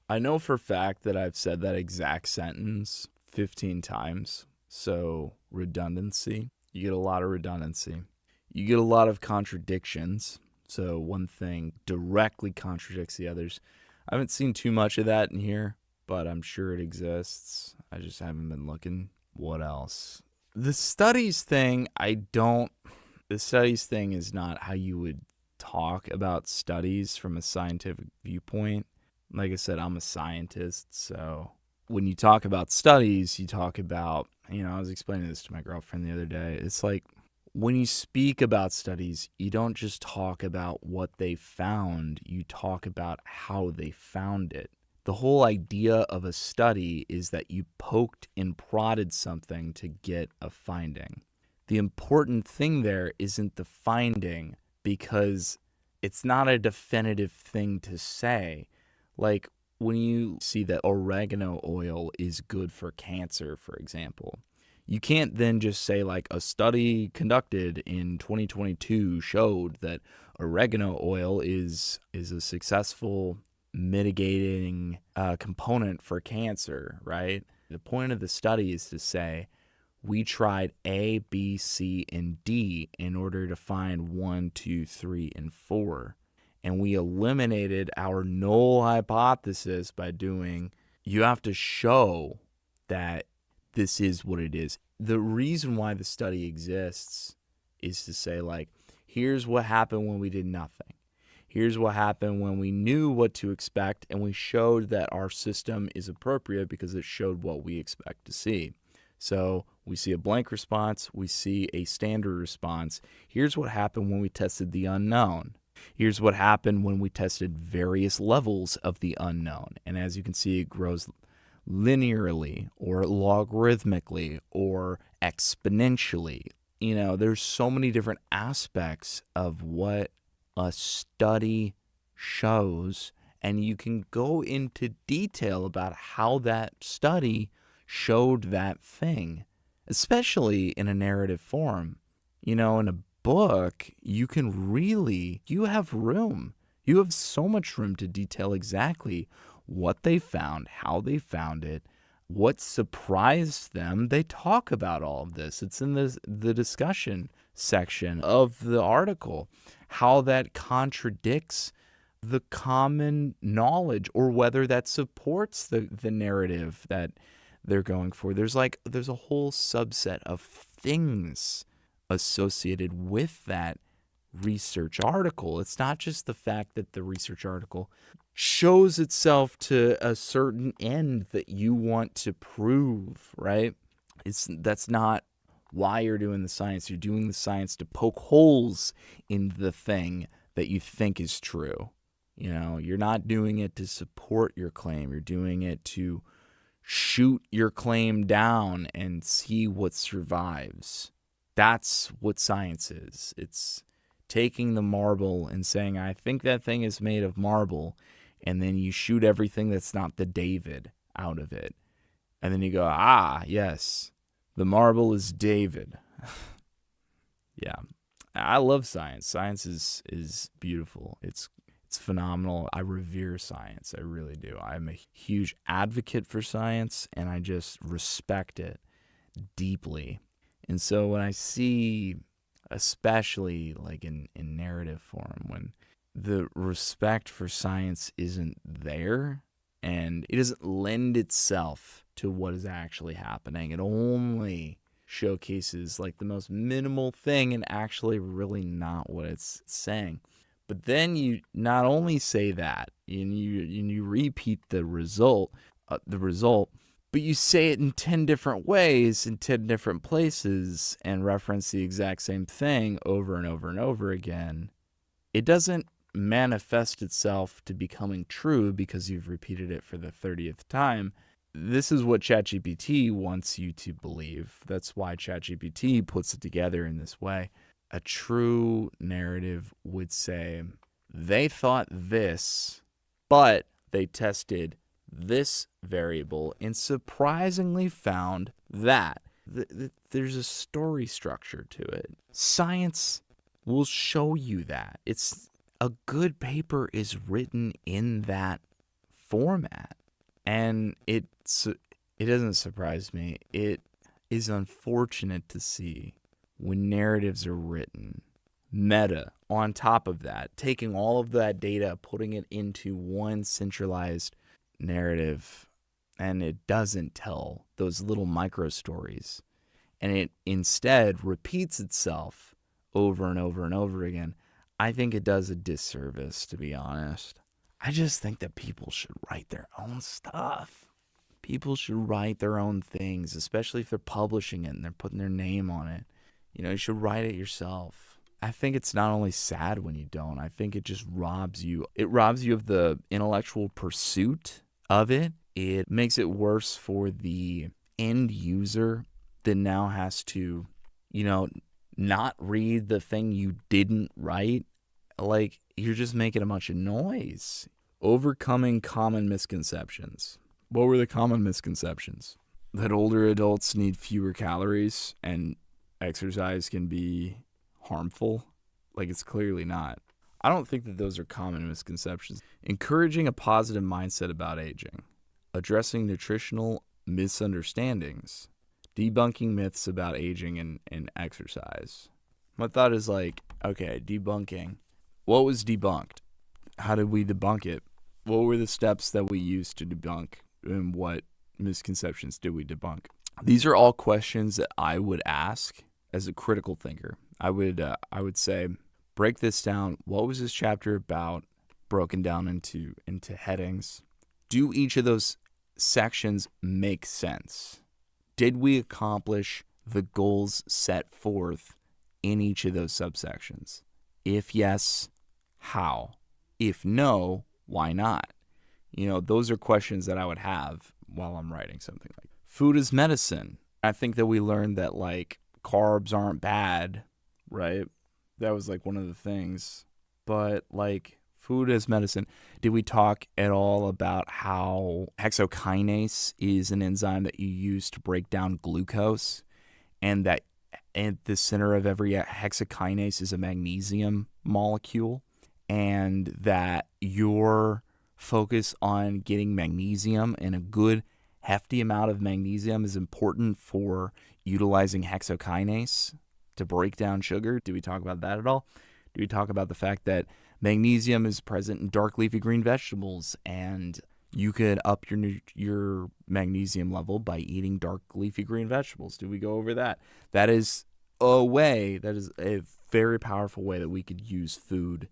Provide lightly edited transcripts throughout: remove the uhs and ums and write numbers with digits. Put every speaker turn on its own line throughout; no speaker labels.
I know for a fact that I've said that exact sentence 15 times. So, redundancy. You get a lot of redundancy. You get a lot of contradictions. So, one thing directly contradicts the others. I haven't seen too much of that in here, but I'm sure it exists. I just haven't been looking. What else? The studies thing, the studies thing is not how you would talk about studies from a scientific viewpoint. Like I said, I'm a scientist, so when you talk about studies, you talk about, I was explaining this to my girlfriend the other day. It's like when you speak about studies, you don't just talk about what they found, you talk about how they found it. The whole idea of a study is that you poked and prodded something to get a finding. The important thing there isn't the finding, because it's not a definitive thing to say. Like when you see that oregano oil is good for cancer, for example, you can't then just say like a study conducted in 2022 showed that oregano oil is a successful mitigating component for cancer, right? The point of the study is to say we tried A, B, C, and D in order to find 1, 2, 3, and 4. And we eliminated our null hypothesis by doing, you have to show that this is what it is. The reason why the study exists is to say, like, here's what happened when we did nothing. Here's what happened when we knew what to expect and we showed that our system is appropriate because it showed what we expect to see. So we see a blank response, we see a standard response. Here's what happened when we tested the unknown. Here's what happened when we tested various levels of the unknown. And as you can see, it grows linearly or logarithmically or exponentially. There's so many different aspects of what a study shows, and you can go into detail about how that study showed that thing, especially in a narrative form. In a book, you have room. You have so much room to detail exactly what they found, how they found it, what surprised them. They talk about all of this. It's in the discussion section of the article, how that contradicts the common knowledge or whether that supports the narrative that they're going for. There's a whole subset of things associated with that research article. It's not just the fact that the research article shows itself to a certain end that you want to prove, right? That's not why you're doing the science. You're doing the science to poke holes in the thing that you think is true. You're not doing it to support your claim. You're doing it to shoot your claim down and see what survives. That's what science is. It's taking the marble and saying, I think that thing is made of marble, and then you shoot everything that's not the David out of it. And then you go, yes, the marble is David. Yeah. I love science. Science is beautiful. It's phenomenal. I revere science. I really do. I'm a huge advocate for science, and I just respect it deeply. And so when I see, especially like in narrative form, when the respect for science isn't there and it doesn't lend itself to what is actually happening, it only showcases like the most minimal thing and actually really not what it's saying. But then you not only say that, and you repeat the result, but you say it in 10 different ways in 10 different places and reference the exact same thing over and over and over again. It doesn't manifest itself to becoming true because you've repeated it for the 30th time. This is what ChatGPT wants you to believe. That's why ChatGPT puts it together in this way. A true narrative would say, they thought this, but they tested this variable and surprisingly found that. There's a story structure to it. Science will show you that. A good paper is written in that format. And it doesn't surprise me. It is unfortunate to see when narratives are written, meta on top of that, taking all of that data, putting it into one centralized narrative, and it doesn't tell those little micro stories. And it instead repeats itself over and over and over again. I think it does a disservice, to be honest. I just think that people should write their own stuff. People should write their own things, especially if they're publishing it and they're putting their name on it. You should write it yourself. I think it's not only sad when you don't, I think it just robs you. It robs you of the intellectual pursuit of it. It makes it worse for the end user that now has to, not read the thing you didn't write. Like, you're just making a bunch of noise. Overcoming common misconceptions. What were the common misconceptions? That older adults need fewer calories and exercise can be harmful? Like, it's clearly not. I don't think that those are common misconceptions. Encouraging a positive mindset about aging. Addressing nutritional misunderstandings. Debunking myths about aging and exercise. My thought is like, okay, debunking. What was debunked? How did we debunk it? What were the steps that we used to debunk? And what misconceptions did we debunk? These are all questions that I would ask as a critical thinker. I would say, break this down. What was this chapter about? Broken down into headings. Do each of those sections make sense? Did we accomplish the goals set forth in each of those subsections? If yes, how? If no, why not? Those are questions that I would have while I'm writing something like that. Food is medicine. I think that we learned that, like, carbs aren't bad, right? That was, like, one of the things. But, like, food is medicine. Did we talk at all about how hexokinase is an enzyme that you use to break down glucose, and that at the center of every hexokinase is a magnesium molecule, and that your focus on getting magnesium and a good hefty amount of magnesium is important for utilizing hexokinase to break down sugar? Do we talk about that at all? Do we talk about the fact that magnesium is present in dark leafy green vegetables, and you could up your magnesium level by eating dark leafy green vegetables? Do we go over that? That is a very powerful way that we could use food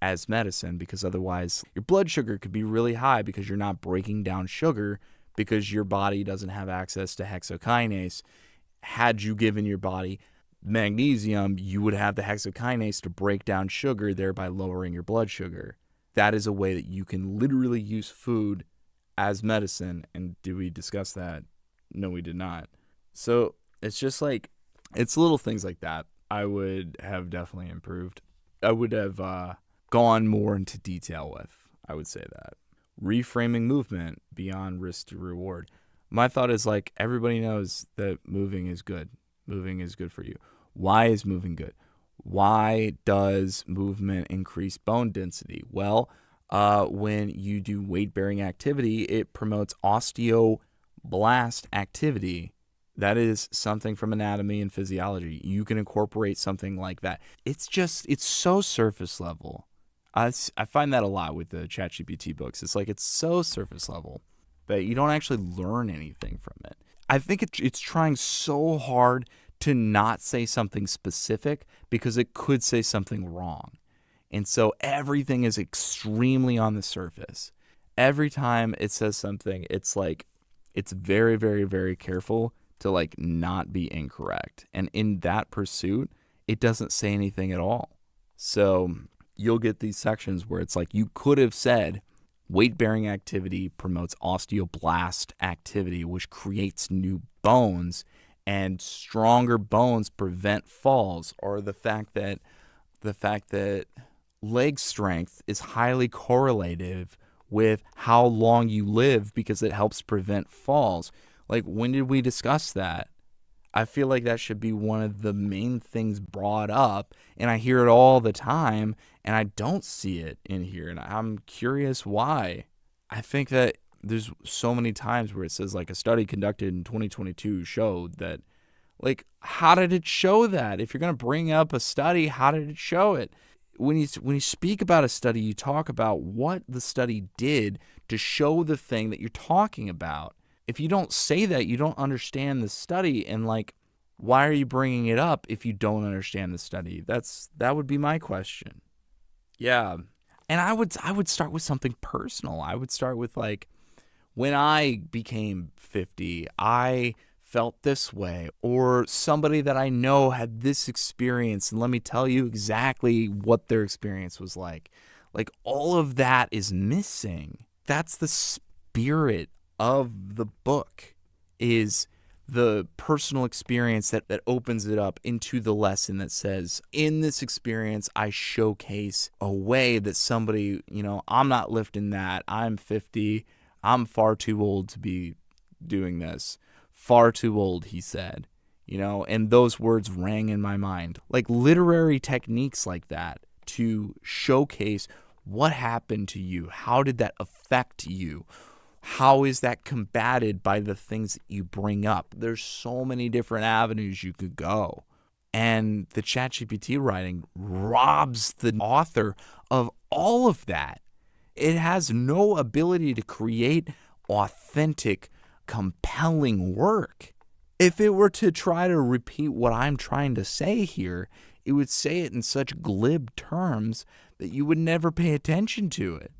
as medicine, because otherwise your blood sugar could be really high because you're not breaking down sugar because your body doesn't have access to hexokinase. Had you given your body magnesium, you would have the hexokinase to break down sugar, thereby lowering your blood sugar. That is a way that you can literally use food as medicine. And did we discuss that? No, we did not. So it's just like, it's little things like that I would have definitely improved. I would have gone more into detail with, I would say that. Reframing movement beyond risk to reward. My thought is, like, everybody knows that moving is good. Moving is good for you. Why is moving good? Why does movement increase bone density? Well, when you do weight-bearing activity, it promotes osteoblast activity. That is something from anatomy and physiology. You can incorporate something like that. It's so surface level. I find that a lot with the ChatGPT books. It's like, it's so surface level that you don't actually learn anything from it. I think it's trying so hard to not say something specific because it could say something wrong. And so everything is extremely on the surface. Every time it says something, it's like, it's very, very, very careful to, like, not be incorrect. And in that pursuit, it doesn't say anything at all. So you'll get these sections where it's like, you could have said weight-bearing activity promotes osteoblast activity, which creates new bones, and stronger bones prevent falls, or the fact that leg strength is highly correlative with how long you live because it helps prevent falls. Like, when did we discuss that? I feel like that should be one of the main things brought up, and I hear it all the time, and I don't see it in here, and I'm curious why. I think that there's so many times where it says like a study conducted in 2022 showed that, like, how did it show that? If you're going to bring up a study, how did it show it? When you speak about a study, you talk about what the study did to show the thing that you're talking about. If you don't say that, you don't understand the study, and like, why are you bringing it up if you don't understand the study? That would be my question. Yeah. And I would start with something personal. I would start with like, when I became 50, I felt this way, or somebody that I know had this experience, and let me tell you exactly what their experience was like. Like, all of that is missing. That's the spirit of the book, is the personal experience that opens it up into the lesson that says, in this experience, I showcase a way that somebody, I'm not lifting that. I'm 50. I'm far too old to be doing this. Far too old, he said. And those words rang in my mind. Like, literary techniques like that to showcase what happened to you. How did that affect you? How is that combated by the things that you bring up? There's so many different avenues you could go. And the ChatGPT writing robs the author of all of that. It has no ability to create authentic, compelling work. If it were to try to repeat what I'm trying to say here, it would say it in such glib terms that you would never pay attention to it.